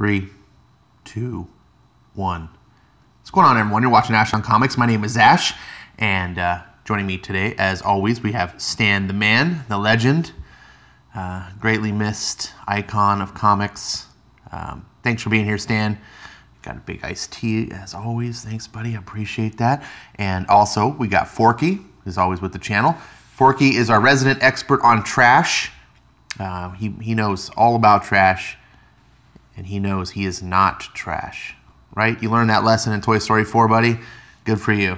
3, 2, 1. What's going on, everyone? You're watching Ash on Comics. My name is Ash, and joining me today, as always, we have Stan the Man, the legend, greatly missed icon of comics. Thanks for being here, Stan. Got a big iced tea, as always. Thanks, buddy. I appreciate that. And also, we got Forky, who's always with the channel. Forky is our resident expert on trash. He knows all about trash, and he knows he is not trash, right? You learned that lesson in Toy Story 4, buddy. Good for you.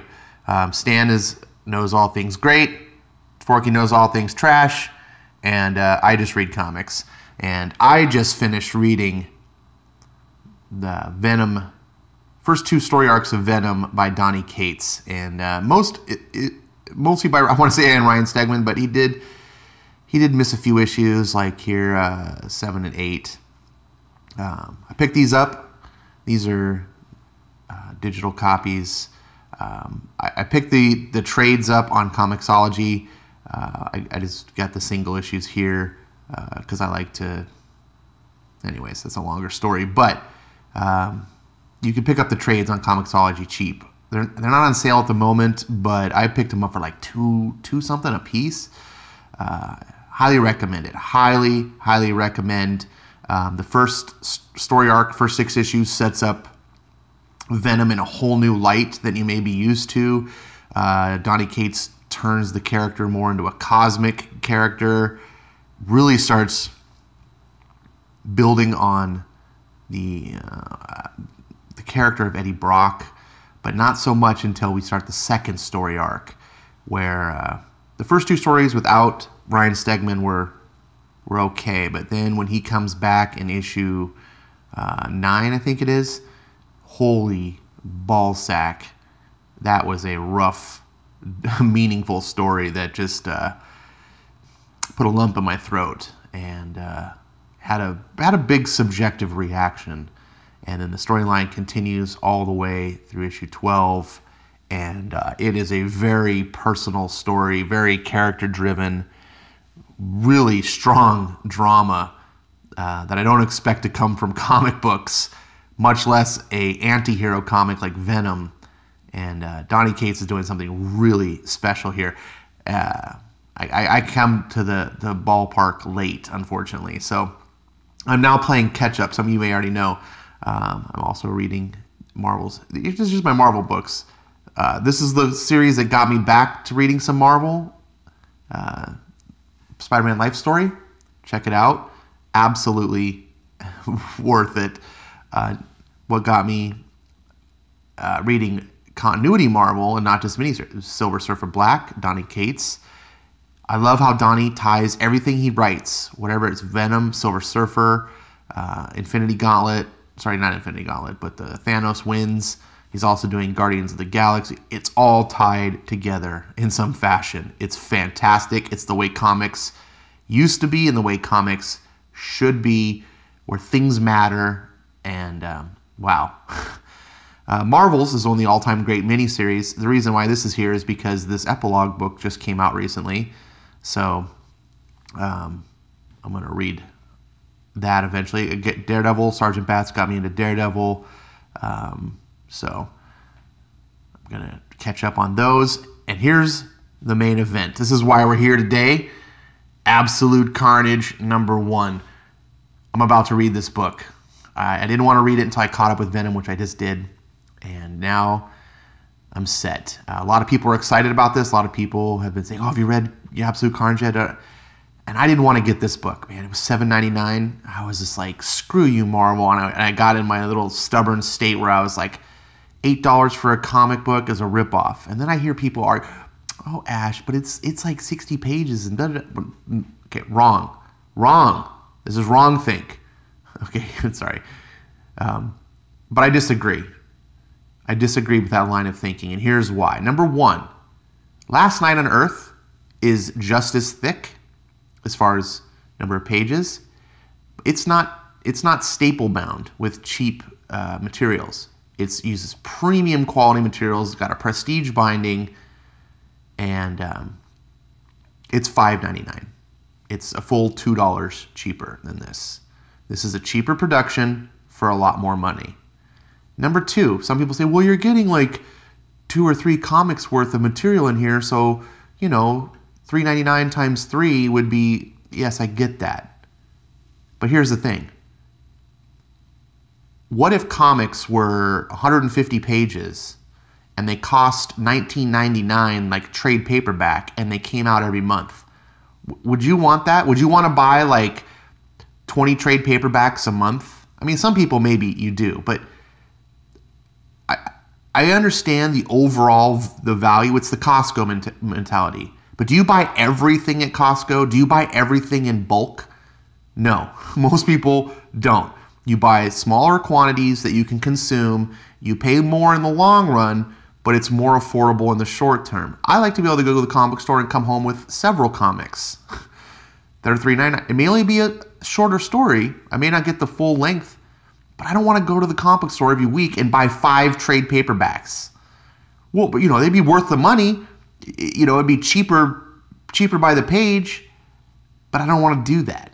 Stan knows all things great. Forky knows all things trash, and I just read comics. And I just finished reading the Venom, first 2 story arcs of Venom by Donny Cates, and mostly by, I want to say, Ryan Stegman, but he did miss a few issues, like here 7 and 8. I picked these up. These are digital copies. I picked the trades up on Comixology. I just got the single issues here because I like to. Anyways, that's a longer story, but you can pick up the trades on Comixology cheap. They're not on sale at the moment, but I picked them up for like two something a piece. Highly recommend it. Highly recommend. The first story arc, first 6 issues, sets up Venom in a whole new light than you may be used to. Donny Cates turns the character more into a cosmic character. Really starts building on the character of Eddie Brock, but not so much until we start the second story arc, where the first 2 stories without Ryan Stegman were okay, but then when he comes back in issue 9, I think it is, holy ballsack, that was a rough, meaningful story that just put a lump in my throat, and had a big subjective reaction. And then the storyline continues all the way through issue 12, and it is a very personal story, very character-driven, really strong drama that I don't expect to come from comic books, much less a anti-hero comic like Venom. And Donny Cates is doing something really special here. I come to the ballpark late, unfortunately, so I'm now playing catch-up. Some of you may already know. I'm also reading Marvel's. This is just my Marvel books. This is the series that got me back to reading some Marvel. Spider-Man Life Story. Check it out. Absolutely worth it. What got me reading continuity Marvel and not just miniseries. Silver Surfer Black, Donny Cates. I love how Donny ties everything he writes, whatever it's Venom, Silver Surfer, Infinity Gauntlet. Sorry, not Infinity Gauntlet, but the Thanos wins. He's also doing Guardians of the Galaxy. It's all tied together in some fashion. It's fantastic. It's the way comics used to be and the way comics should be, where things matter. And wow. Marvel's is one of the all-time great miniseries. The reason why this is here is because this epilogue book just came out recently. So I'm going to read that eventually. Daredevil, Sergeant Bats got me into Daredevil. So I'm going to catch up on those. And here's the main event. This is why we're here today. Absolute Carnage #1. I'm about to read this book. I didn't want to read it until I caught up with Venom, which I just did. And now I'm set. A lot of people are excited about this. A lot of people have been saying, oh, have you read Absolute Carnage yet? And I didn't want to get this book, man. It was $7.99. I was just like, screw you, Marvel. And I got in my little stubborn state where I was like, $8 for a comic book is a ripoff. And then I hear people argue, oh, Ash, but it's like 60 pages. And okay, wrong. This is wrong think. Okay, sorry. But I disagree. I disagree with that line of thinking, and here's why. #1, Last Night on Earth is just as thick as far as number of pages. It's not staple bound with cheap materials. It uses premium quality materials. It's got a prestige binding, and it's $5.99. It's a full $2 cheaper than this. This is a cheaper production for a lot more money. Number two, some people say, well, you're getting like 2 or 3 comics worth of material in here, so, you know, $3.99 times 3 would be, yes, I get that. But here's the thing. What if comics were 150 pages and they cost $19.99 like trade paperback and they came out every month? Would you want that? Would you want to buy like 20 trade paperbacks a month? I mean, some people maybe you do, but I understand the overall, the value. It's the Costco mentality. But do you buy everything at Costco? Do you buy everything in bulk? No, most people don't. You buy smaller quantities that you can consume. You pay more in the long run, but it's more affordable in the short term. I like to be able to go to the comic store and come home with several comics that are $3.99. It may only be a shorter story. I may not get the full length, but I don't want to go to the comic store every week and buy 5 trade paperbacks. Well, but you know, they'd be worth the money. You know, it'd be cheaper by the page, but I don't want to do that.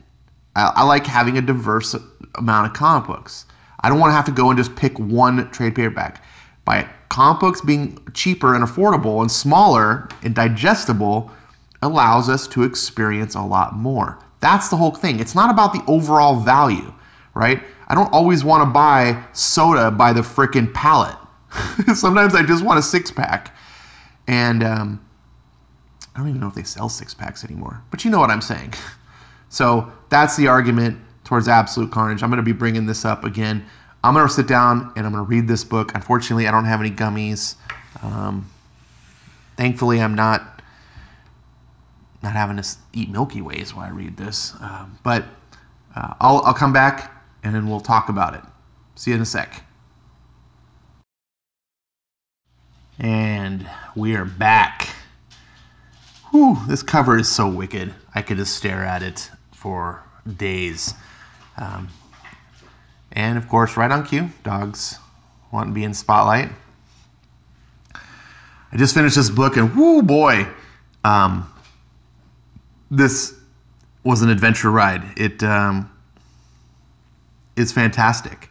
I like having a diverse amount of comic books. I don't want to have to go and just pick one trade paperback. By comic books being cheaper and affordable and smaller and digestible allows us to experience a lot more. That's the whole thing. It's not about the overall value, right? I don't always want to buy soda by the frickin' pallet. Sometimes I just want a 6-pack. And I don't even know if they sell 6-packs anymore, but you know what I'm saying. So that's the argument towards Absolute Carnage. I'm going to be bringing this up again. I'm going to sit down and I'm going to read this book. Unfortunately, I don't have any gummies. Thankfully, I'm not having to eat Milky Ways while I read this. But I'll come back and then we'll talk about it. See you in a sec. And we are back. Whew, this cover is so wicked. I could just stare at it for days. And of course, right on cue, dogs want to be in spotlight. I just finished this book and whoo boy, this was an adventure ride. It is fantastic.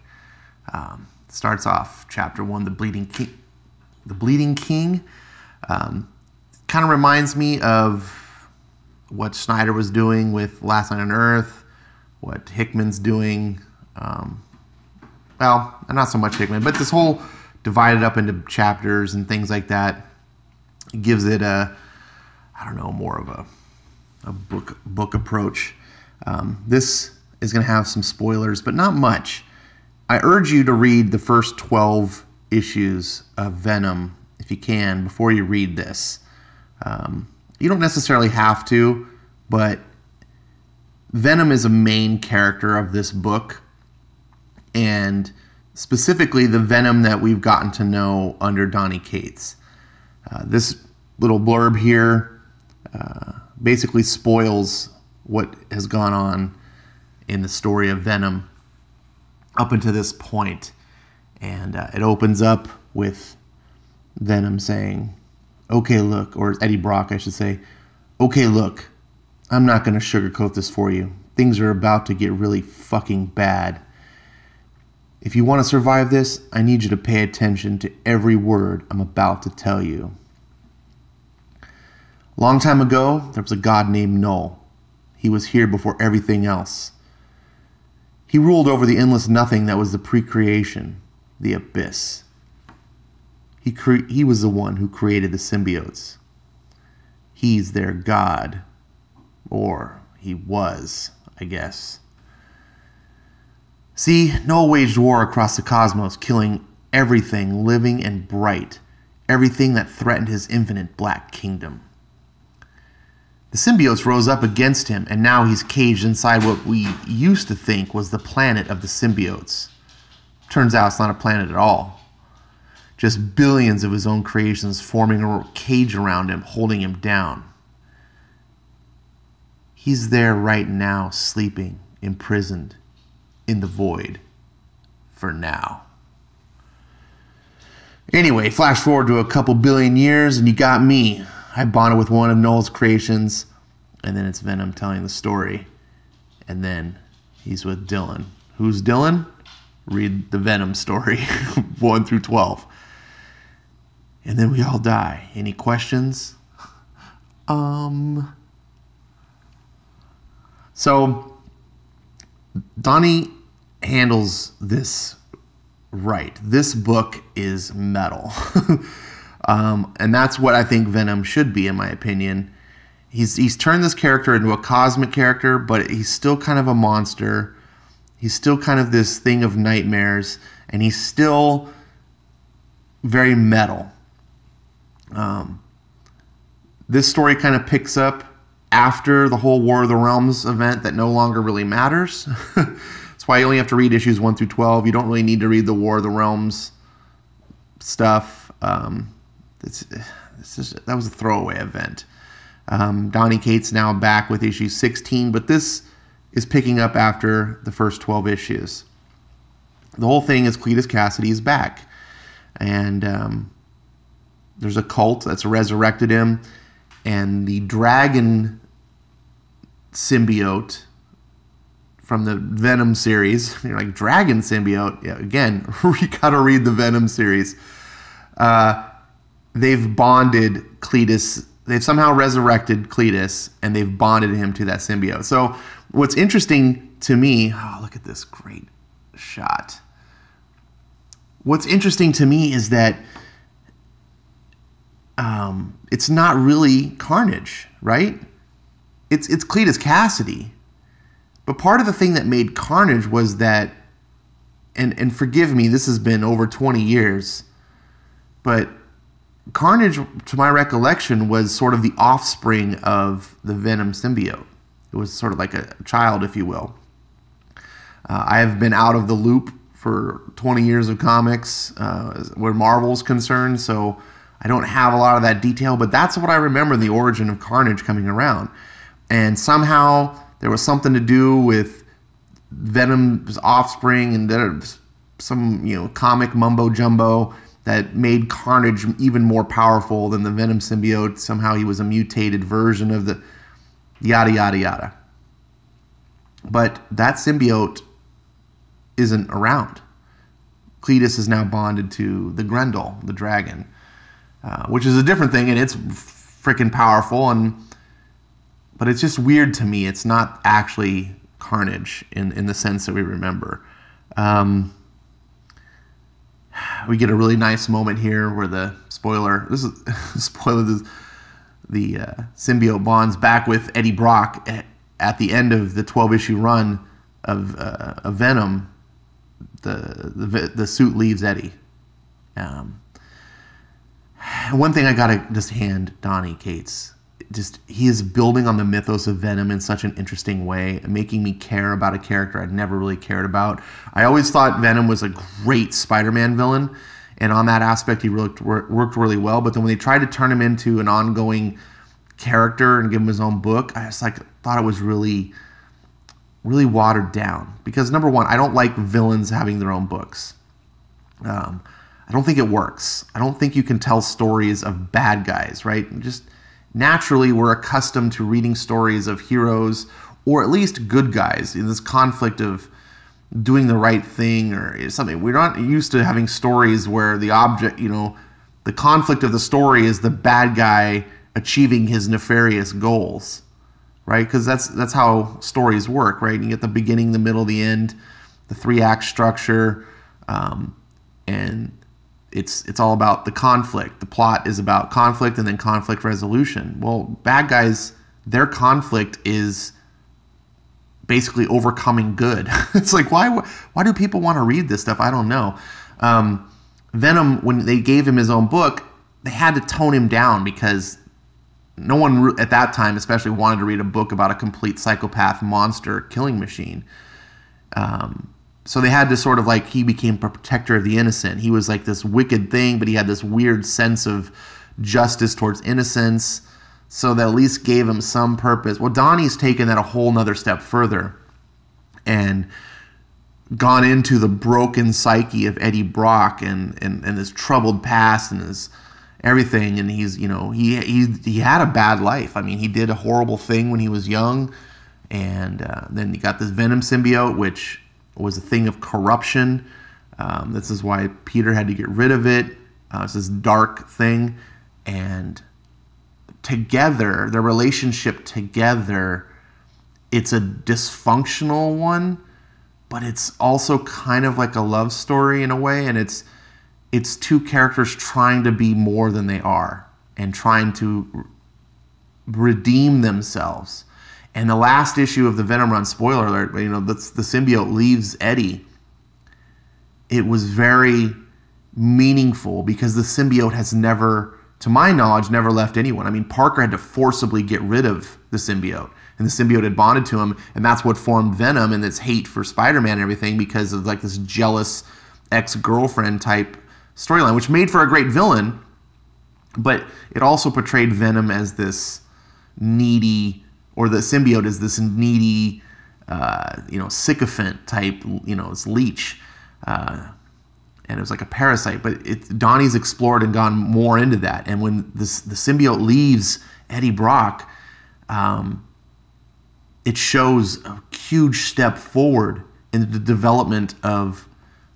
Starts off chapter 1, The Bleeding King. The Bleeding King kind of reminds me of what Snyder was doing with Last Night on Earth, what Hickman's doing. Well, not so much Hickman, but this whole divided up into chapters and things like that gives it a, I don't know, more of a book approach. This is going to have some spoilers, but not much. I urge you to read the first 12 issues of Venom, if you can, before you read this. You don't necessarily have to, but Venom is a main character of this book, and specifically the Venom that we've gotten to know under Donny Cates. This little blurb here basically spoils what has gone on in the story of Venom up until this point. And it opens up with Venom saying, okay, look, or Eddie Brock, I should say, okay, look, I'm not going to sugarcoat this for you. Things are about to get really fucking bad. If you want to survive this, I need you to pay attention to every word I'm about to tell you. A long time ago, there was a god named Null. He was here before everything else. He ruled over the endless nothing that was the pre-creation, the abyss. He was the one who created the symbiotes. He's their god. Or he was, I guess. See, Null waged war across the cosmos, killing everything living and bright, everything that threatened his infinite black kingdom. The symbiotes rose up against him, and now he's caged inside what we used to think was the planet of the symbiotes. Turns out it's not a planet at all. Just billions of his own creations forming a cage around him, holding him down. He's there right now, sleeping, imprisoned, in the void. For now. Anyway, flash forward to a couple billion years, and you got me. I bonded with one of Null's creations, and then it's Venom telling the story. And then he's with Dylan. Who's Dylan? read the Venom story, 1 through 12. And then we all die. Any questions? So Donny handles this right. This book is metal. And that's what I think Venom should be, in my opinion. He's turned this character into a cosmic character, but he's still kind of a monster. He's still kind of this thing of nightmares, and he's still very metal. This story kind of picks up after the whole War of the Realms event that no longer really matters. That's why you only have to read issues 1 through 12. You don't really need to read the War of the Realms stuff. That was a throwaway event. Donny Cates now back with issue 16, but this is picking up after the first 12 issues. The whole thing is Cletus Cassidy is back, and there's a cult that's resurrected him, and the dragon symbiote from the Venom series. You're like, dragon symbiote? Yeah, again, you gotta read the Venom series. They've bonded Cletus. They've somehow resurrected Cletus, and they've bonded him to that symbiote. So what's interesting to me, oh, look at this great shot. What's interesting to me is that it's not really Carnage, right? It's Cletus Cassidy. But part of the thing that made Carnage was that, and forgive me, this has been over 20 years, but Carnage, to my recollection, was sort of the offspring of the Venom symbiote. It was sort of like a child, if you will. I have been out of the loop for 20 years of comics where Marvel's concerned, so I don't have a lot of that detail, but that's what I remember, the origin of Carnage coming around. And somehow there was something to do with Venom's offspring and there's some comic mumbo-jumbo that made Carnage even more powerful than the Venom symbiote. Somehow he was a mutated version of the yada, yada, yada. But that symbiote isn't around. Cletus is now bonded to the Grendel, the dragon, which is a different thing, and it's freaking powerful. But it's just weird to me. It's not actually Carnage in the sense that we remember. We get a really nice moment here where the the symbiote bonds back with Eddie Brock at the end of the 12-issue run of Venom. The suit leaves Eddie. One thing I gotta just hand Donny Cates, he is building on the mythos of Venom in such an interesting way, making me care about a character I'd never really cared about. I always thought Venom was a great Spider-Man villain, and on that aspect he worked really well. But then when they tried to turn him into an ongoing character and give him his own book, I just thought it was really, really watered down. Because number one, I don't like villains having their own books. I don't think it works. I don't think you can tell stories of bad guys, right? Just naturally, we're accustomed to reading stories of heroes, or at least good guys, in this conflict of doing the right thing or something. We're not used to having stories where the the conflict of the story is the bad guy achieving his nefarious goals, right? Because that's how stories work, right? You get the beginning, the middle, the end, the 3-act structure, and it's all about the conflict. The plot is about conflict and then conflict resolution. Well, bad guys, their conflict is basically overcoming good. It's like, why do people want to read this stuff? I don't know. Venom, when they gave him his own book, they had to tone him down because no one at that time especially wanted to read a book about a complete psychopath monster killing machine. So they had to sort of he became protector of the innocent. He was like this wicked thing, but he had this weird sense of justice towards innocence. So that at least gave him some purpose. Well, Donnie's taken that a whole nother step further and gone into the broken psyche of Eddie Brock and his troubled past and his everything. And he's, he had a bad life. I mean, he did a horrible thing when he was young. And then you got this Venom symbiote, which was a thing of corruption. This is why Peter had to get rid of it. It's this dark thing. And together, their relationship together, it's a dysfunctional one, but it's also kind of like a love story in a way. And it's two characters trying to be more than they are and trying to redeem themselves. And the last issue of the Venom run, spoiler alert, but the symbiote leaves Eddie. It was very meaningful because the symbiote has never, to my knowledge, never left anyone. I mean, Parker had to forcibly get rid of the symbiote, and the symbiote had bonded to him, and that's what formed Venom and this hate for Spider-Man and everything, because of like this jealous ex-girlfriend type storyline, which made for a great villain, but it also portrayed Venom as this needy, or the symbiote as this needy, sycophant type, this leech. And it was like a parasite, but Donny's explored and gone more into that. And when the symbiote leaves Eddie Brock, it shows a huge step forward in the development of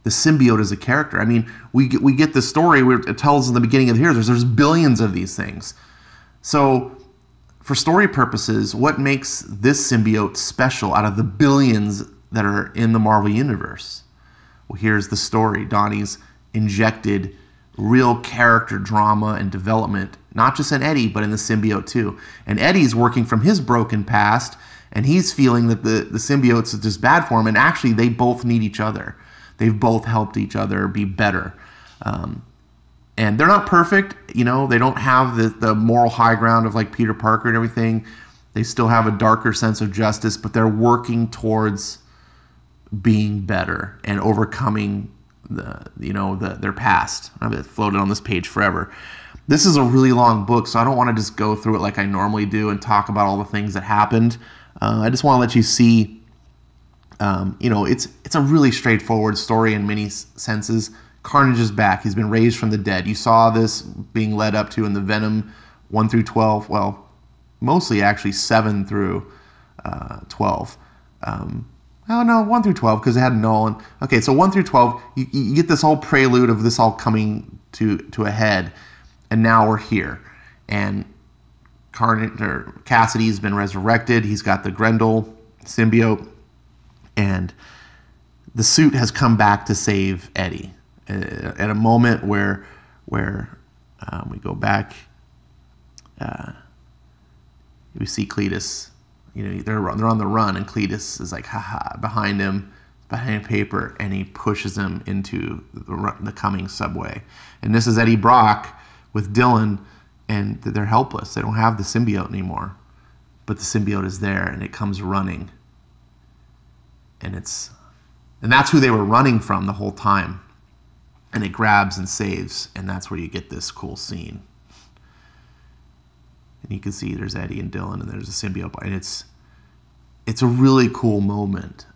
the symbiote as a character. I mean, we get the story where it tells in the beginning of the year there's billions of these things. So for story purposes, what makes this symbiote special out of the billions that are in the Marvel Universe? Well, here's the story. Donny's injected real character drama and development, not just in Eddie, but in the symbiote too. And Eddie's working from his broken past, and he's feeling that the symbiote's just bad for him, and actually they both need each other. They've both helped each other be better. And they're not perfect, they don't have the moral high ground of like Peter Parker and everything. They still have a darker sense of justice, but they're working towards being better and overcoming their past. I've been floated on this page forever. This is a really long book, so I don't want to just go through it like I normally do and talk about all the things that happened. I just want to let you see, it's a really straightforward story in many senses. Carnage is back. He's been raised from the dead. You saw this being led up to in the Venom 1 through 12. Well, mostly actually 7 through 12. Oh, no, 1 through 12, because it had Nolan. Okay, so 1 through 12, you get this whole prelude of this all coming to a head, and now we're here. And Cassidy's been resurrected. He's got the Grendel symbiote, and the suit has come back to save Eddie. At a moment where we go back, we see Cletus. They're on the run, and Cletus is like, haha, behind paper, and he pushes him into the coming subway. And this is Eddie Brock with Dylan, and they're helpless. They don't have the symbiote anymore, but the symbiote is there, and it comes running, and that's who they were running from the whole time. And it grabs and saves, and that's where you get this cool scene. And you can see there's Eddie and Dylan, and there's a symbiote, and it's a really cool moment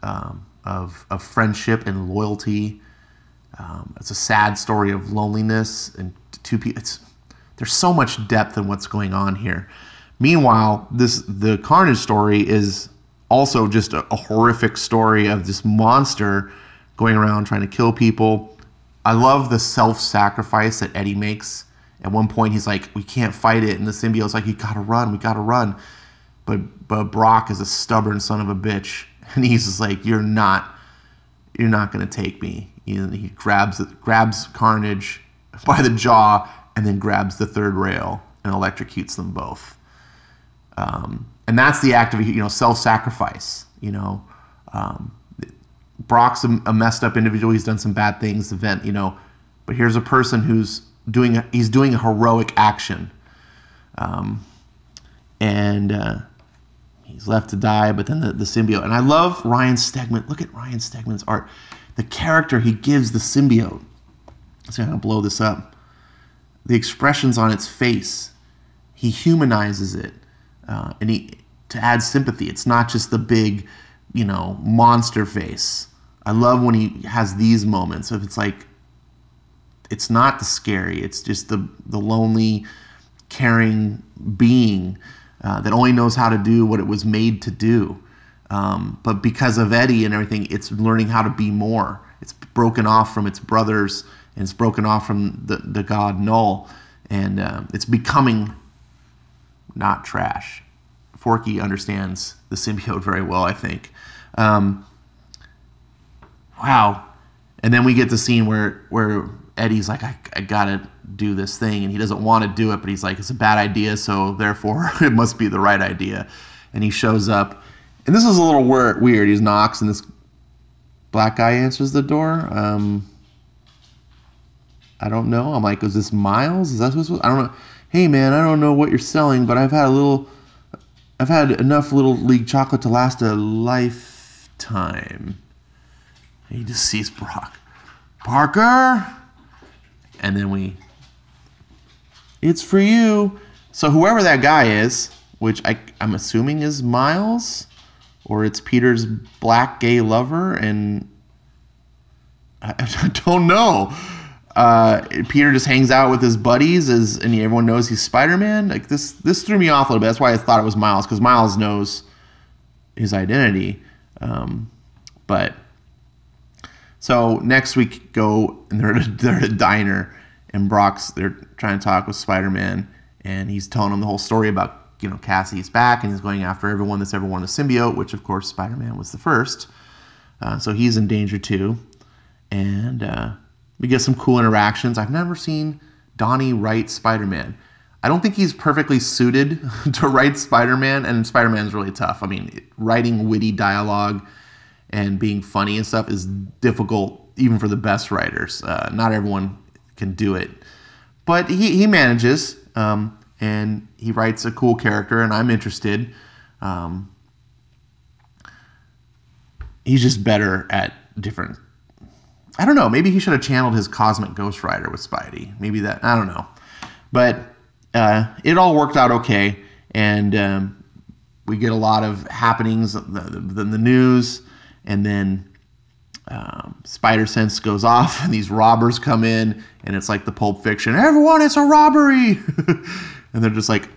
of friendship and loyalty. It's a sad story of loneliness and two people. There's so much depth in what's going on here. Meanwhile, the Carnage story is also just a horrific story of this monster going around trying to kill people. I love the self-sacrifice that Eddie makes. At one point, he's like, we can't fight it. And the symbiote's like, we gotta run. But Brock is a stubborn son of a bitch. And he's just like, you're not gonna take me. He grabs Carnage by the jaw and then grabs the third rail and electrocutes them both. And that's the act of, self-sacrifice, Brock's a messed up individual. He's done some bad things, but here's a person who's doing a heroic action. And he's left to die, but then the symbiote. And I love Ryan Stegman. Look at Ryan Stegman's art. The character he gives the symbiote. So I'm going to blow this up. The expressions on its face. He humanizes it. To add sympathy. It's not just the big, monster face. I love when he has these moments of it's not the scary. It's just the lonely, caring being that only knows how to do what it was made to do. But because of Eddie and everything, it's learning how to be more. broken off from its brothers, and it's broken off from the god Null, and it's becoming not trash. Forky understands the symbiote very well, I think. Wow. And then we get the scene where Eddie's like, I gotta do this thing, and he doesn't want to do it, but he's like, it's a bad idea, so therefore it must be the right idea. And he shows up, and this is a little weird. He knocks, and this black guy answers the door. I don't know. I'm like, is this Miles? Is that supposed to? I don't know. Hey man, I don't know what you're selling, but I've had enough Little League chocolate to last a lifetime. And he just sees Brock. Parker! And then it's for you. So whoever that guy is, which I'm assuming is Miles, or it's Peter's black gay lover, and I don't know. Peter just hangs out with his buddies, and everyone knows he's Spider-Man. Like this threw me off a little bit. That's why I thought it was Miles, because Miles knows his identity. So next week go, and they're at a diner, and they're trying to talk with Spider-Man, and he's telling him the whole story about, Cassie's back, and he's going after everyone that's ever worn the symbiote, which of course Spider-Man was the first. So he's in danger too. And we get some cool interactions. I've never seen Donny write Spider-Man. I don't think he's perfectly suited to write Spider-Man, and Spider-Man's really tough. I mean, writing witty dialogue and being funny and stuff is difficult even for the best writers. Not everyone can do it. But he manages, and he writes a cool character, and I'm interested. He's just better at different... I don't know. Maybe he should have channeled his Cosmic Ghost Rider with Spidey. Maybe that... I don't know. But it all worked out okay, and we get a lot of happenings in the news, and then Spider-Sense goes off, and these robbers come in, and it's like the Pulp Fiction. Everyone, it's a robbery! And they're just like,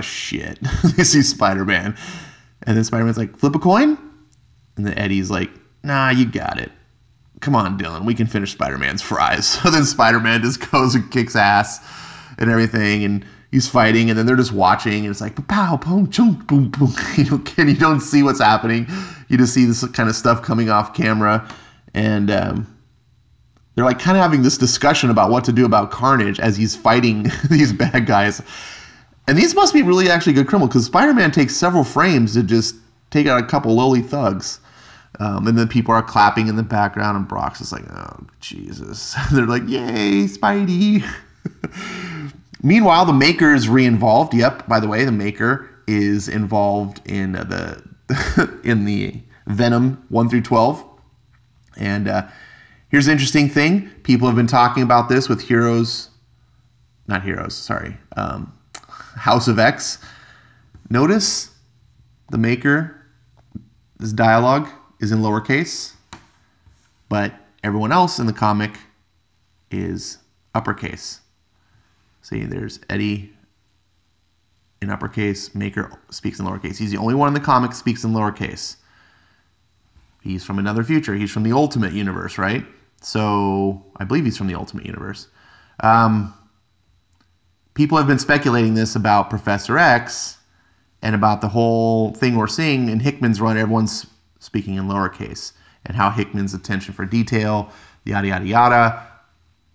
shit. They see Spider-Man. And then Spider-Man's like, flip a coin? And then Eddie's like, nah, you got it. Come on, Dylan, we can finish Spider-Man's fries. So then Spider-Man just goes and kicks ass and everything, and he's fighting, and then they're just watching, and it's like, pow, boom, chunk, boom, boom. You don't see what's happening. You just see this kind of stuff coming off camera, and they're like kind of having this discussion about what to do about Carnage as he's fighting these bad guys. And these must be really actually good criminals, because Spider-Man takes several frames to just take out a couple lowly thugs. And then people are clapping in the background, and Brock's just like, oh, Jesus. They're like, yay, Spidey. Meanwhile, the Maker is re-involved. Yep, by the way, the Maker is involved in the Venom 1 through 12. And here's an interesting thing. People have been talking about this with House of X. Notice the Maker, this dialogue is in lowercase, but everyone else in the comic is uppercase. See, there's Eddie in uppercase, Maker speaks in lowercase. He's the only one in the comic that speaks in lowercase. He's from another future. He's from the Ultimate Universe, right? So I believe he's from the Ultimate Universe. People have been speculating this about Professor X and about the whole thing we're seeing in Hickman's run. Everyone's speaking in lowercase, and how Hickman's attention for detail, yada, yada, yada.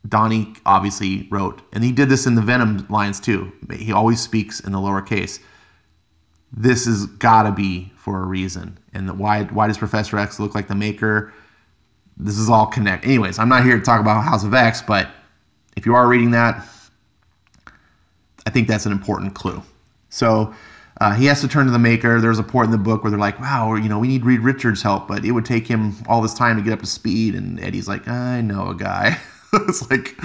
Donny obviously wrote, and he did this in the Venom lines too. He always speaks in the lowercase. This has got to be for a reason. And why does Professor X look like the Maker? This is all connected. Anyways, I'm not here to talk about House of X, but if you are reading that, I think that's an important clue. So he has to turn to the Maker. There's a point in the book where they're like, wow, we need Reed Richards' help, but it would take him all this time to get up to speed. And Eddie's like, I know a guy. It's like,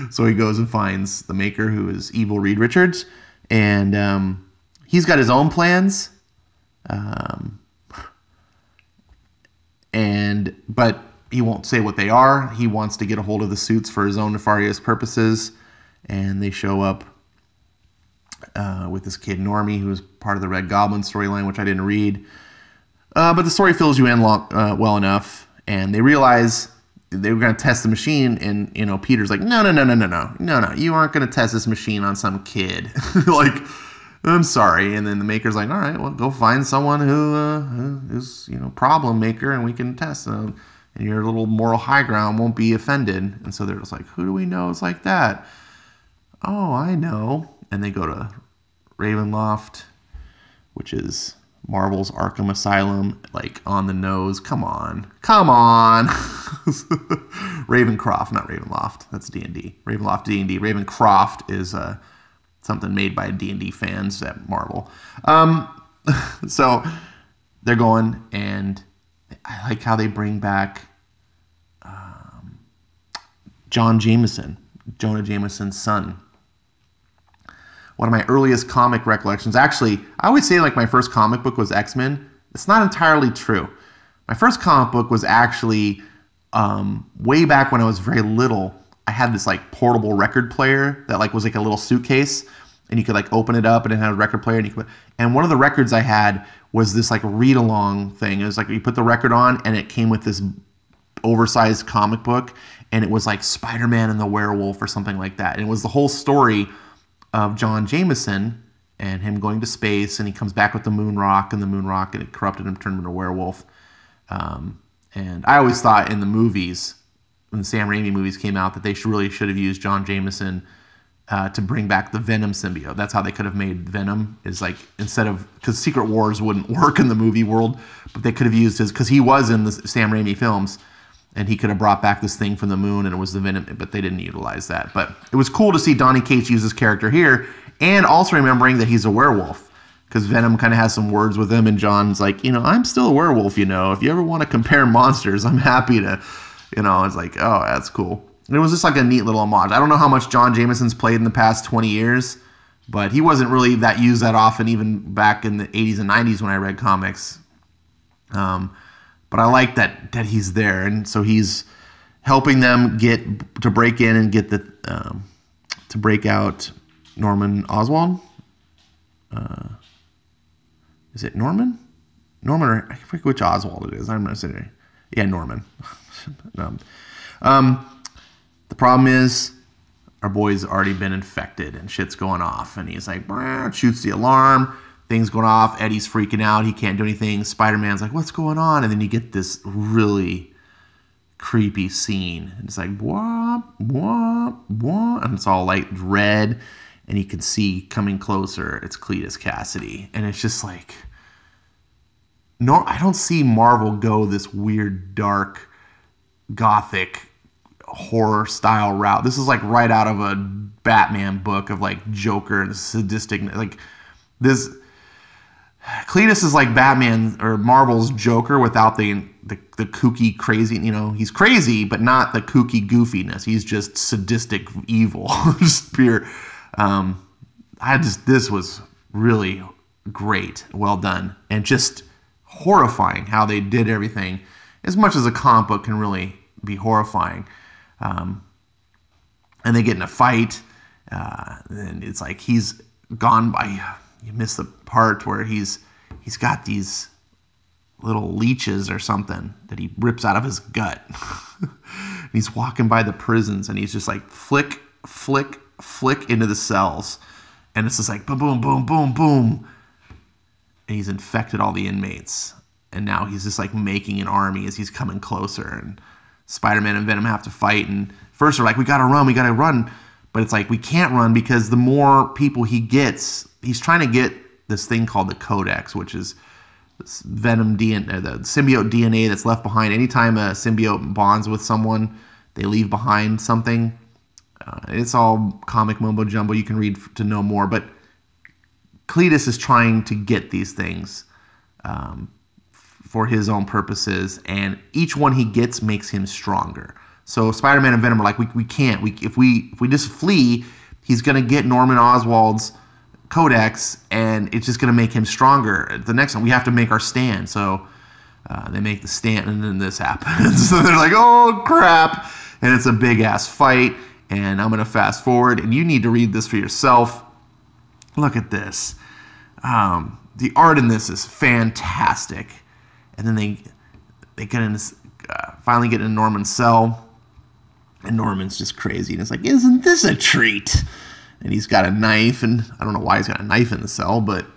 so he goes and finds the Maker, who is evil Reed Richards, and he's got his own plans. But he won't say what they are. He wants to get a hold of the suits for his own nefarious purposes, and they show up with this kid Normie, who's part of the Red Goblin storyline, which I didn't read. But the story fills you in well enough, and they realize they were going to test the machine, and Peter's like, no, you aren't going to test this machine on some kid. Like, I'm sorry. And then the maker's like, all right, well, go find someone who is problem maker, and we can test them, and your little moral high ground won't be offended. And so they're just like, who do we know is like that? Oh, I know. And they go to Ravenloft, which is Marvel's Arkham Asylum, like on the nose. Come on. Ravencroft, not Ravenloft. That's D&D. Ravenloft, D&D. Ravencroft is something made by D&D fans at Marvel. So they're going, and I like how they bring back Jonah Jameson's son. One of my earliest comic recollections. Actually, I would say like my first comic book was X-Men. It's not entirely true. My first comic book was actually way back when I was very little. I had this like portable record player that like was like a little suitcase, and you could like open it up and it had a record player, and one of the records I had was this like read along thing. It was like you put the record on and it came with this oversized comic book, and it was like Spider-Man and the Werewolf or something like that. And it was the whole story of John Jameson and him going to space, and he comes back with the moon rock, and it corrupted him, turned him into a werewolf. And I always thought in the movies, when the Sam Raimi movies came out, that they really should have used John Jameson to bring back the Venom symbiote. That's how they could have made Venom, is like, instead of, because Secret Wars wouldn't work in the movie world, but they could have used his, because he was in the Sam Raimi films, and he could have brought back this thing from the moon, and it was the Venom, but they didn't utilize that. But it was cool to see Donny Cates use his character here, and also remembering that he's a werewolf, because Venom kind of has some words with him, and John's like, I'm still a werewolf, if you ever want to compare monsters, I'm happy to, it's like, oh, that's cool. And it was just like a neat little homage. I don't know how much John Jameson's played in the past 20 years, but he wasn't really used that often, even back in the 80s and 90s when I read comics. But I like that he's there, and so he's helping them to break in and get to break out Norman Oswald. Is it Norman? Norman, or I forget which Oswald it is. I'm not saying. Yeah, Norman. The problem is our boy's already been infected, and shit's going off, and he's like, shoots the alarm. Things going off. Eddie's freaking out. He can't do anything. Spider-Man's like, what's going on? And then you get this really creepy scene. And it's like, wah, wah, wah. And it's all like red. And you can see coming closer, it's Cletus Cassidy. And it's just like, no, I don't see Marvel go this weird, dark, gothic, horror style route. This is like right out of a Batman book of like Joker and sadistic, like this. Cletus is like Batman or Marvel's Joker without the kooky crazy, he's crazy, but not the kooky goofiness. He's just sadistic evil. Just pure. This was really great. Well done. And just horrifying how they did everything. As much as a comic book can really be horrifying. And they get in a fight. And it's like he's gone by... You missed the part where he's got these little leeches or something that he rips out of his gut. He's walking by the prisons, and he's just like flick, flick, flick into the cells. And it's just like boom, boom, boom, boom, boom. And he's infected all the inmates. And now he's just like making an army as he's coming closer. And Spider-Man and Venom have to fight. And first they're like, we gotta run. But it's like, we can't run because the more people he gets... He's trying to get this thing called the Codex, which is this Venom DNA, the symbiote DNA that's left behind. Anytime a symbiote bonds with someone, they leave behind something. It's all comic mumbo jumbo. You can read to know more. But Cletus is trying to get these things for his own purposes, and each one he gets makes him stronger. So Spider-Man and Venom are like, we can't. If we just flee, he's gonna get Norman Oswald's Codex, and it's just going to make him stronger. The next one, we have to make our stand. So they make the stand, and then this happens. So they're like, oh, crap. And it's a big-ass fight, and I'm going to fast forward, and you need to read this for yourself. Look at this. The art in this is fantastic. And then they get in this finally get in Norman's cell. And Norman's just crazy. And it's like, isn't this a treat? And he's got a knife. And I don't know why he's got a knife in the cell. But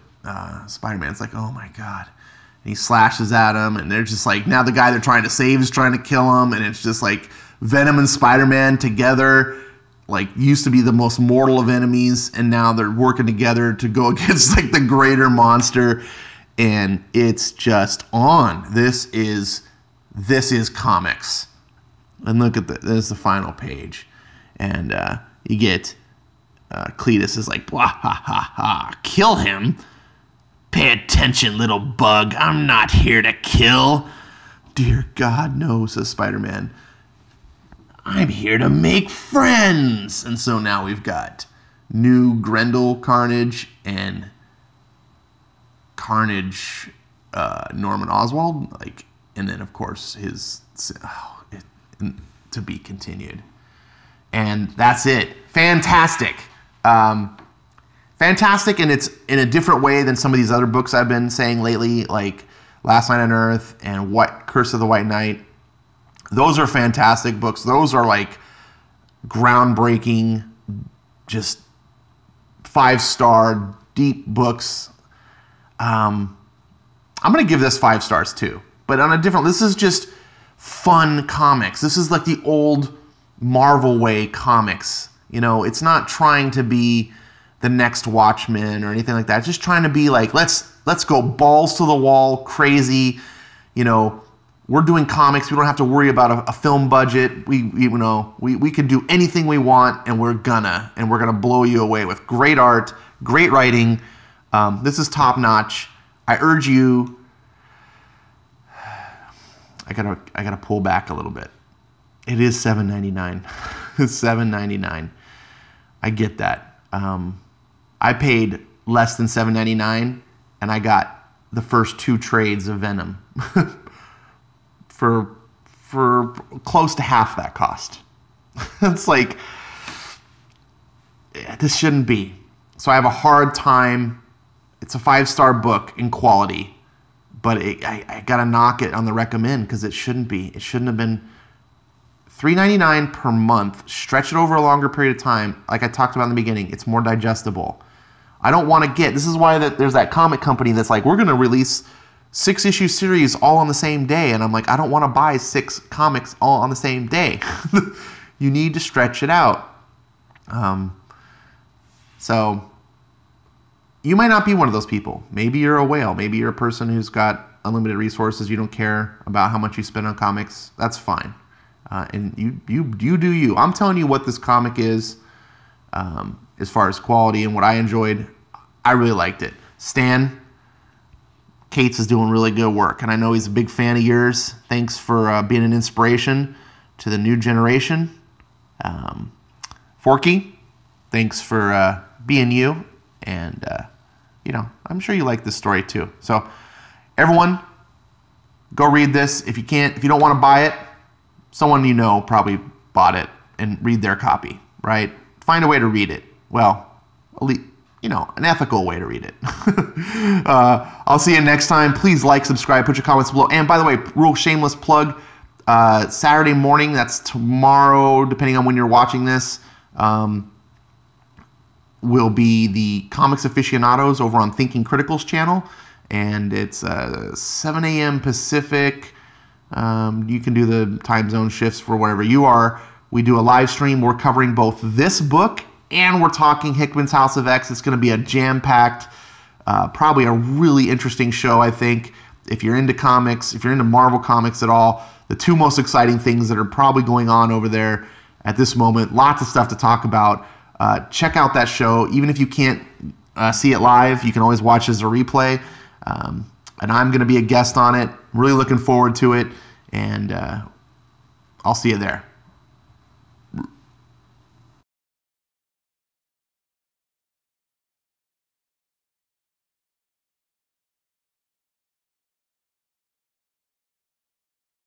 Spider-Man's like, oh, my God. And he slashes at him. And they're just like, now the guy they're trying to save is trying to kill him. And it's just like Venom and Spider-Man together, like, used to be the most mortal of enemies. And now they're working together to go against, like, the greater monster. And it's just on. This is comics. And look at this is the final page. And you get Cletus is like, blah, ha, ha, ha, kill him? Pay attention, little bug. I'm not here to kill. Dear God, no, says Spider-Man. I'm here to make friends. And so now we've got new Grendel Carnage and Carnage Norman Oswald. Like, and then, of course, his... to be continued. And that's it. Fantastic. Fantastic, and it's in a different way than some of these other books I've been saying lately, like Last Night on Earth and Curse of the White Knight. Those are fantastic books. Those are like groundbreaking, just 5-star, deep books. I'm going to give this 5 stars too, but on a different... This is just fun comics. This is like the old Marvel way comics. You know, it's not trying to be the next Watchmen or anything like that. It's just trying to be like, let's go balls to the wall, crazy. You know, we're doing comics. We don't have to worry about a film budget. We can do anything we want, and we're gonna blow you away with great art, great writing. This is top notch. I urge you. I gotta pull back a little bit. It is $7.99. It's $7.99. I get that. I paid less than $7.99, and I got the first 2 trades of Venom for close to half that cost. It's like, this shouldn't be. So I have a hard time. It's a 5-star book in quality, but I gotta knock it on the recommend because it shouldn't be. It shouldn't have been. $3.99 per month. Stretch it over a longer period of time. Like I talked about in the beginning, it's more digestible. I don't want to get... This is why there's that comic company that's like, we're going to release 6-issue series all on the same day. And I'm like, I don't want to buy 6 comics all on the same day. You need to stretch it out. So you might not be one of those people. Maybe you're a whale. Maybe you're a person who's got unlimited resources. You don't care about how much you spend on comics. That's fine. And you do you. I'm telling you what this comic is as far as quality and what I enjoyed. I really liked it. Stan Cates is doing really good work, and I know he's a big fan of yours. Thanks for being an inspiration to the new generation. Forky, thanks for being you, and I'm sure you like this story too. So everyone, go read this. If you don't want to buy it, someone you know probably bought it, and read their copy, right? Find a way to read it. Well, at least, an ethical way to read it. I'll see you next time. Please like, subscribe, put your comments below. And by the way, real shameless plug, Saturday morning, that's tomorrow, depending on when you're watching this, will be the Comics Aficionados over on Thinking Critical's channel. And it's 7 a.m. Pacific. You can do the time zone shifts for wherever you are. We do a live stream. We're covering both this book and we're talking Hickman's House of X. It's going to be a jam-packed, probably a really interesting show, I think. If you're into comics, if you're into Marvel Comics at all, the 2 most exciting things that are probably going on over there at this moment. Lots of stuff to talk about. Check out that show. Even if you can't see it live, you can always watch it as a replay. And I'm going to be a guest on it. I'm really looking forward to it. And I'll see you there.